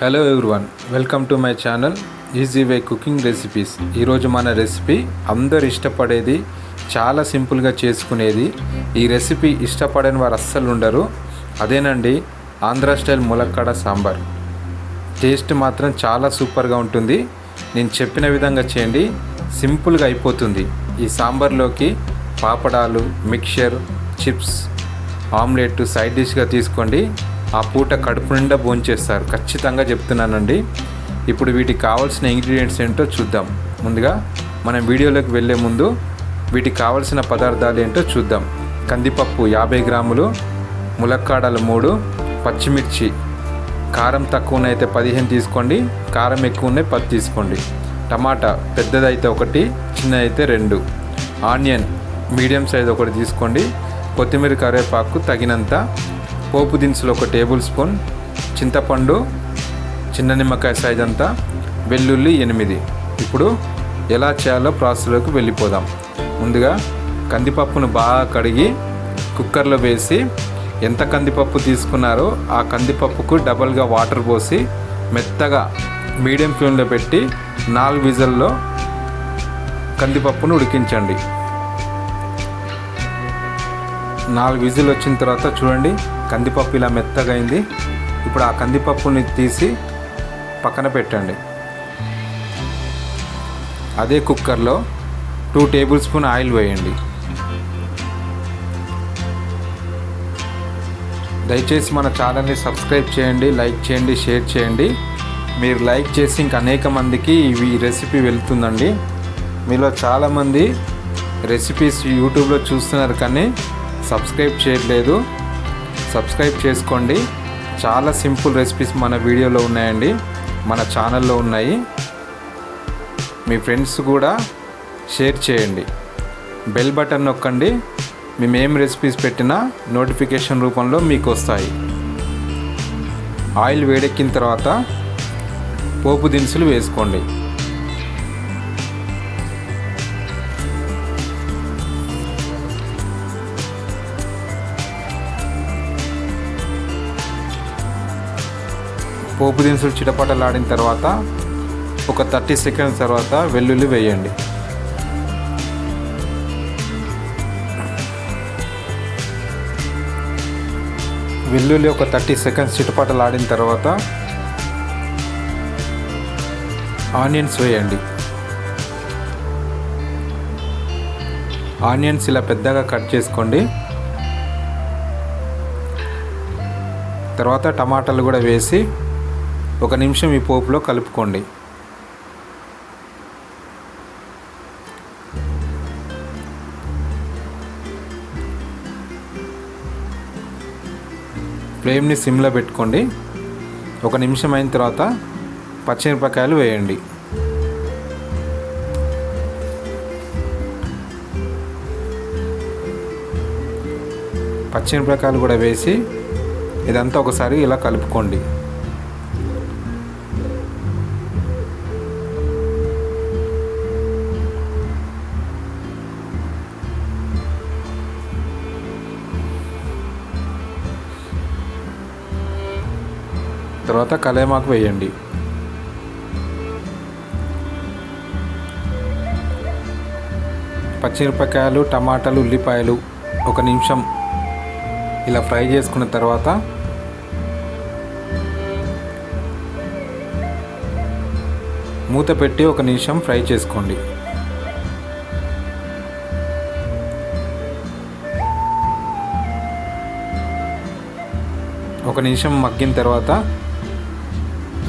Hello everyone, welcome to my channel easy way cooking recipes. ఈరోజు మన recipe అందరు ఇష్టపడేది, చాలా సింపుల్గా చేసుకునేది. ఈ రెసిపీ ఇష్టపడని వారు అస్సలు ఉండరు. అదేనండి ఆంధ్ర స్టైల్ ములక్కాడ సాంబార్. టేస్ట్ మాత్రం చాలా సూపర్గా ఉంటుంది. నేను చెప్పిన విధంగా చేయండి, సింపుల్గా అయిపోతుంది. ఈ సాంబార్లోకి పాపడాలు, మిక్చర్, చిప్స్, ఆమ్లెట్ సైడ్ డిష్గా తీసుకోండి. ఆ పూట కడుపు నిండా భోంచేస్తారు, ఖచ్చితంగా చెప్తున్నానండి. ఇప్పుడు వీటికి కావాల్సిన ఇంగ్రీడియంట్స్ ఏంటో చూద్దాం. ముందుగా మనం వీడియోలోకి వెళ్ళే ముందు వీటికి కావాల్సిన పదార్థాలు ఏంటో చూద్దాం. కందిపప్పు 50 గ్రాములు, ములక్కాడలు 3, పచ్చిమిర్చి కారం తక్కువనైతే 15 తీసుకోండి, కారం ఎక్కువ ఉన్నాయి 10 తీసుకోండి. టమాటా పెద్దదైతే 1, చిన్నదైతే 2. ఆనియన్ మీడియం సైజ్ 1 తీసుకోండి. కొత్తిమీర, కరివేపాకు తగినంత. పోపు దినుసులు 1 టేబుల్ స్పూన్. చింతపండు చిన్న నిమ్మకాయ సైజ్ అంతా. వెల్లుల్లి 8. ఇప్పుడు ఎలా చేయాలో ప్రాసెస్లోకి వెళ్ళిపోదాం. ముందుగా కందిపప్పును బాగా కడిగి కుక్కర్లో వేసి, ఎంత కందిపప్పు తీసుకున్నారో ఆ కందిపప్పుకు డబల్గా వాటర్ పోసి మెత్తగా మీడియం ఫ్లేమ్లో పెట్టి 4 విజిల్లో కందిపప్పును ఉడికించండి. 4 విజిల్ వచ్చిన తర్వాత చూడండి, కందిపప్పు ఇలా మెత్తగా అయింది. ఇప్పుడు ఆ కందిపప్పుని తీసి పక్కన పెట్టండి. అదే కుక్కర్లో 2 టేబుల్ స్పూన్ ఆయిల్ వేయండి. దయచేసి మన ఛానల్ని సబ్స్క్రైబ్ చేయండి, లైక్ చేయండి, షేర్ చేయండి. మీరు లైక్ చేసి ఇంక అనేక మందికి ఈ రెసిపీ వెళ్తుందండి. మీలో చాలామంది రెసిపీస్ యూట్యూబ్లో చూస్తున్నారు కానీ సబ్స్క్రైబ్ చేయట్లేదు. సబ్స్క్రైబ్ చేసుకోండి. చాలా సింపుల్ రెసిపీస్ మన వీడియోలో ఉన్నాయండి, మన ఛానల్లో ఉన్నాయి. మీ ఫ్రెండ్స్ కూడా షేర్ చేయండి. బెల్ బటన్ నొక్కండి. మేము రెసిపీస్ పెట్టినా నోటిఫికేషన్ రూపంలో మీకు వస్తాయి. ఆయిల్ వేడెక్కిన తర్వాత పోపు దినుసులు వేసుకోండి. పోపు దినుసులు చిటపటలాడిన తర్వాత ఒక 30 సెకండ్స్ తర్వాత వెల్లుల్లి వేయండి. వెల్లుల్లి ఒక 30 సెకండ్స్ చిటపటలాడిన తర్వాత ఆనియన్స్ వేయండి. ఆనియన్స్ ఇలా పెద్దగా కట్ చేసుకోండి. తర్వాత టమాటాలు కూడా వేసి 1 నిమిషం ఈ పోపులో కలుపుకోండి. ఫ్లేమ్ని సిమ్లో పెట్టుకోండి. 1 నిమిషం అయిన తర్వాత పచ్చిమిరపకాయలు వేయండి. పచ్చిమిరపకాయలు కూడా వేసి ఇదంతా ఒకసారి ఇలా కలుపుకోండి. తర్వాత కలేమాకు వేయండి. పచ్చిమిరపకాయలు, టమాటాలు, ఉల్లిపాయలు 1 నిమిషం ఇలా ఫ్రై చేసుకున్న తర్వాత మూత పెట్టి 1 నిమిషం ఫ్రై చేసుకోండి. ఒక నిమిషం మగ్గిన తర్వాత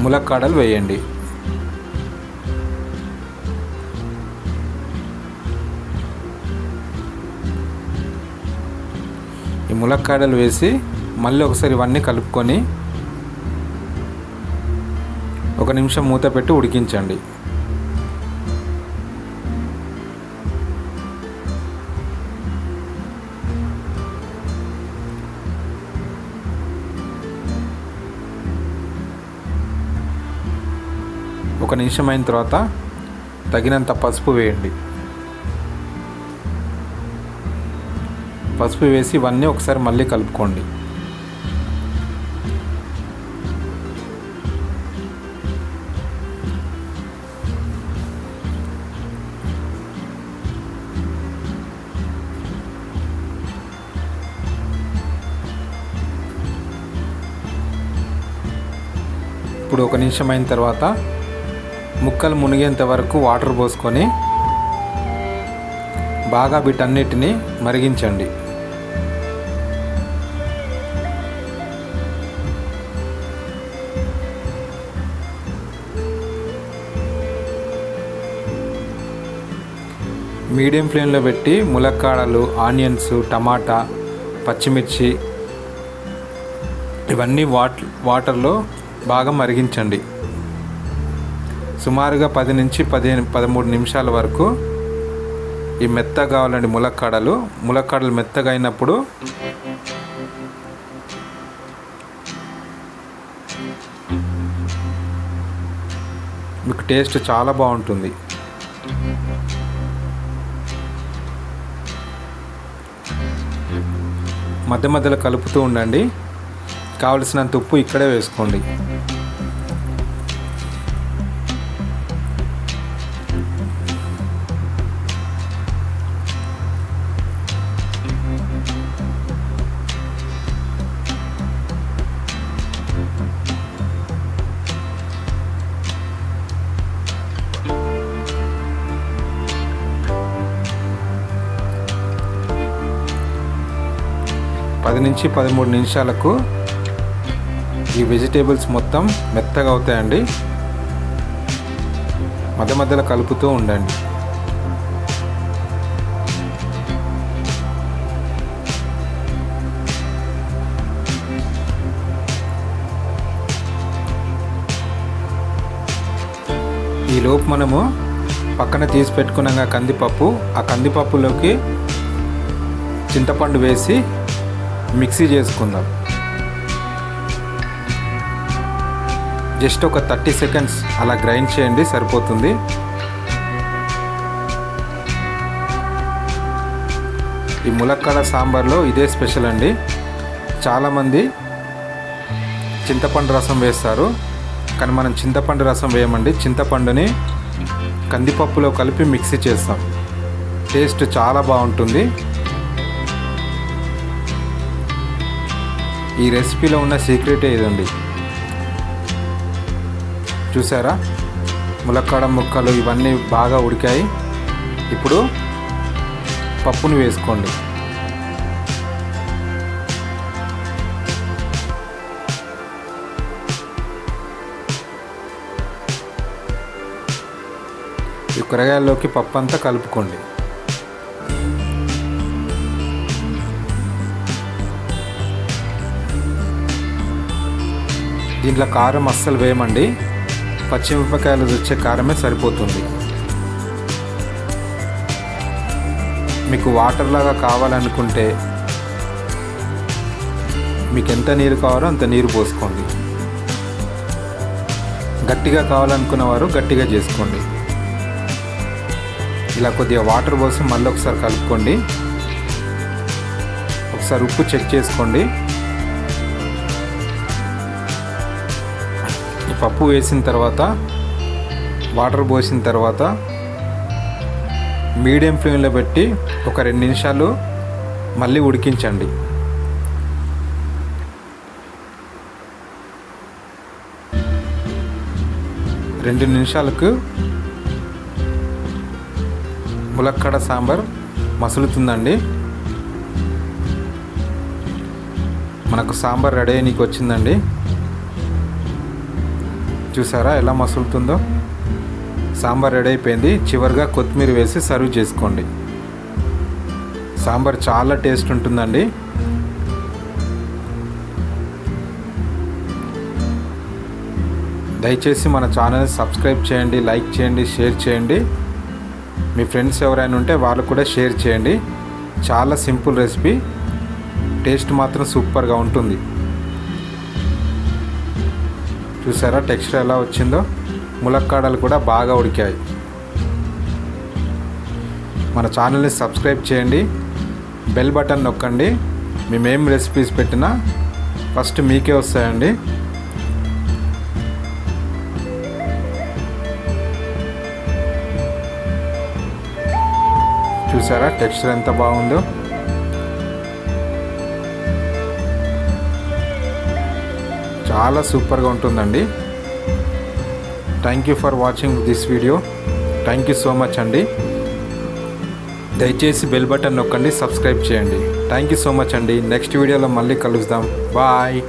ములక్కాడలు వేయండి. ఈ ములక్కాడలు వేసి మళ్ళీ ఒకసారి ఇవన్నీ కలుపుకొని 1 నిమిషం మూత పెట్టి ఉడికించండి. ఒక నిమిషం అయిన తర్వాత తగినంత పసుపు వేయండి. పసుపు వేసి ఇవన్నీ ఒకసారి మళ్ళీ కలుపుకోండి. ఇప్పుడు 1 నిమిషం అయిన తర్వాత ముక్కలు మునిగేంత వరకు వాటర్ పోసుకొని బాగా వీటన్నిటిని మరిగించండి. మీడియం ఫ్లేమ్లో పెట్టి ములక్కాడలు, ఆనియన్స్, టమాటా, పచ్చిమిర్చి ఇవన్నీ వాటర్లో బాగా మరిగించండి. సుమారుగా 10 నుంచి 13 నిమిషాల వరకు ఈ మెత్తగా కావాలండి. ములక్కాడలు మెత్తగా అయినప్పుడు మీకు టేస్ట్ చాలా బాగుంటుంది. మధ్య మధ్యలో కలుపుతూ ఉండండి. కావలసినంత ఉప్పు ఇక్కడే వేసుకోండి. పది నుంచి 13 నిమిషాలకు ఈ వెజిటేబుల్స్ మొత్తం మెత్తగా అవుతాయండి. మధ్య మధ్యలో కలుపుతూ ఉండండి. ఈలోపు మనము పక్కన తీసి పెట్టుకున్నాక కందిపప్పు, ఆ కందిపప్పులోకి చింతపండు వేసి మిక్సీ చేసుకుందాం. జస్ట్ ఒక 30 సెకండ్స్ అలా గ్రైండ్ చేయండి, సరిపోతుంది. ఈ ములక్కాడ సాంబార్లో ఇదే స్పెషల్ అండి. చాలామంది చింతపండు రసం వేస్తారు, కానీ మనం చింతపండు రసం వేయమండి. చింతపండుని కందిపప్పులో కలిపి మిక్సీ చేస్తాం. టేస్ట్ చాలా బాగుంటుంది. ఈ రెసిపీలో ఉన్న సీక్రెటే ఇదండి. చూసారా, ములక్కాడ ముక్కలు ఇవన్నీ బాగా ఉడికాయి. ఇప్పుడు పప్పును వేసుకోండి. ఈ కూరగాయల్లోకి పప్పు అంతా కలుపుకోండి. దీంట్లో కారం అస్సలు వేయమండి. పచ్చిమిరపకాయలు వచ్చే కారమే సరిపోతుంది. మీకు వాటర్ లాగా కావాలనుకుంటే మీకు ఎంత నీరు కావాలో అంత నీరు పోసుకోండి. గట్టిగా కావాలనుకున్నవారు గట్టిగా చేసుకోండి. ఇలా కొద్దిగా వాటర్ పోసి మళ్ళీ ఒకసారి కలుపుకోండి. ఒకసారి ఉప్పు చెక్ చేసుకోండి. పప్పు వేసిన తర్వాత వాటర్ పోసిన తర్వాత మీడియం ఫ్లేమ్లో పెట్టి ఒక 2 నిమిషాలు మళ్ళీ ఉడికించండి. రెండు నిమిషాలకు ములక్కాడ సాంబార్ మసులుతుందండి. మనకు సాంబార్ రెడీ అయ్యడానికి వచ్చిందండి. చూసారా ఎలా మసులుతుందో. సాంబార్ రెడీ అయిపోయింది. చివరిగా కొత్తిమీర వేసి సర్వ్ చేసుకోండి. సాంబార్ చాలా టేస్ట్ ఉంటుందండి. దయచేసి మన ఛానల్ని సబ్స్క్రైబ్ చేయండి, లైక్ చేయండి, షేర్ చేయండి. మీ ఫ్రెండ్స్ ఎవరైనా ఉంటే వాళ్ళు కూడా షేర్ చేయండి. చాలా సింపుల్ రెసిపీ, టేస్ట్ మాత్రం సూపర్గా ఉంటుంది. చూసారా టెక్స్చర్ ఎలా వచ్చిందో. ములక్కాడలు కూడా బాగా ఉడికాయి. మన ఛానల్ని సబ్స్క్రైబ్ చేయండి, బెల్ బటన్ నొక్కండి. మేమేం రెసిపీస్ పెట్టినా ఫస్ట్ మీకే వస్తాయండి. చూసారా టెక్స్చర్ ఎంత బాగుందో. చాలా సూపర్గా ఉంటుందండి. Thank you for watching this video. Thank you so much అండి. దయచేసి బెల్ బటన్ నొక్కండి, సబ్స్క్రైబ్ చేయండి. థ్యాంక్ యూ సో మచ్ అండి. నెక్స్ట్ వీడియోలో మళ్ళీ కలుద్దాం. బాయ్.